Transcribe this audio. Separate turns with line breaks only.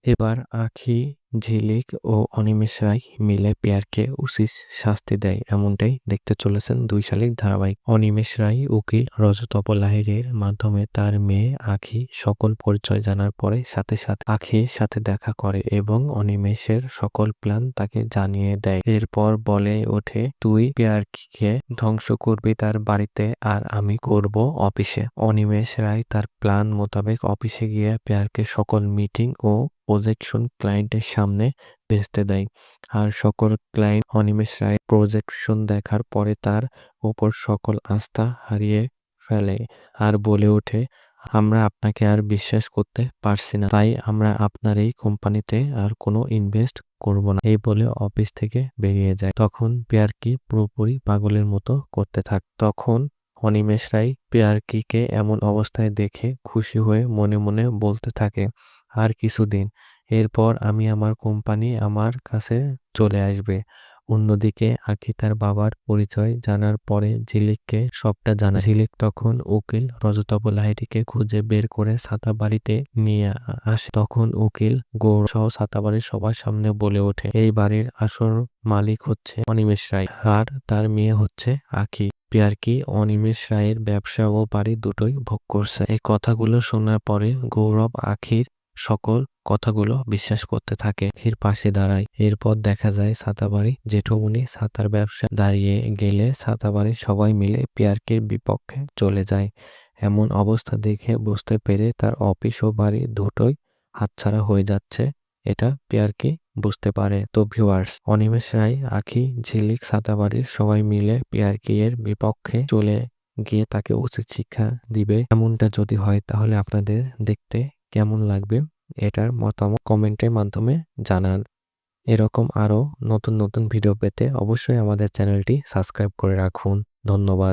এবার আঁখি, ঝিলিক ও অনিমেষ রায় মিলে পিয়ারকে উচিত শাস্তি দেয়, এমনটাই দেখতে চলেছেন 2 শালিক ধারাবাহিক। অনিমেষ রায় উকিল রজতপ লাহিড়ীর মাধ্যমে তার মেয়ে আঁখি সকল পরিচয় জানার পরে সাথে সাথে আঁখির সাথে দেখা করে এবং অনিমেষের সকল প্ল্যান তাকে জানিয়ে দেয়। এরপর বলে ওঠে, তুই পিয়ারকে ধ্বংস করবি তার বাড়িতে আর আমি করব অফিসে। অনিমেষ রায় তার প্ল্যান মোতাবেক অফিসে গিয়ে পিয়ারকে সকল মিটিং ও প্রজেকশন ক্লায়েন্টের সামনে ভেস্তে দেয়। আর সকল ক্লায়েন্ট অনিমেষ রায়ের প্রজেকশন দেখার পরে তার ওপর সকল আস্থা হারিয়ে ফেলে আর বলে ওঠে, আমরা আপনাকে আর বিশ্বাস করতে পারছি না, তাই আমরা আপনার এই কোম্পানিতে আর কোনো ইনভেস্ট করব না। এই বলে অফিস থেকে বেরিয়ে যায়। তখন পিয়ারকি পুরোপুরি পাগলের মতো করতে তখন অনিমেষ রায় পিয়ারকিকে এমন অবস্থায় দেখে খুশি হয়ে মনে মনে বলতে থাকে, আর কিছুদিন, এরপর আমি আমার কোম্পানি আমার কাছে চলে আসবে। অন্যদিকে আঁখি তার বাবার পরিচয় জানার পরে ঝিলিককে সবটা জানায়। ঝিলিক তখন উকিল রজতপ লাহিড়ীকে খুঁজে বের করে ছাতাবাড়িতে নিয়ে আসে। তখন উকিল গৌরব সহ ছাতাবাড়ির সবার সামনে বলে ওঠে, এই বাড়ির আসল মালিক হচ্ছে অনিমেষ রায় আর তার মেয়ে হচ্ছে আঁখি। পিয়ারকি অনিমেষ রায়ের ব্যবসা ও বাড়ি দুটোই ভোগ করছে। এই কথাগুলো শোনার পরে গৌরব আঁখির সকল কথাগুলো বিশ্বাস করতে থাকে, আঁখির পাশে দাঁড়ায়। এরপর দেখা যায় ছাতাবাড়ি জেঠুমনি ছাতার ব্যবসা দাঁড়িয়ে গেলে ছাতাবাড়ির সবাই মিলে পিয়ারকির বিপক্ষে চলে যায়। এমন অবস্থা দেখে বুঝতে পেরে তার অফিস ও বাড়ি দুটোই হাতছাড়া হয়ে যাচ্ছে, এটা পিয়ারকি বুঝতে পারে। তো ভিউয়ার্স, অনিমেষ রায়, আঁখি, ঝিলিক, ছাতাবাড়ির সবাই মিলে পিয়ারকি এর বিপক্ষে চলে গিয়ে তাকে উচিত শিক্ষা দিবে। এমনটা যদি হয় তাহলে আপনাদের দেখতে কেমন লাগবে এটার মতামত কমেন্টের মাধ্যমে জানান। এরকম আরো নতুন নতুন ভিডিও পেতে অবশ্যই আমাদের চ্যানেলটি সাবস্ক্রাইব করে রাখুন। ধন্যবাদ।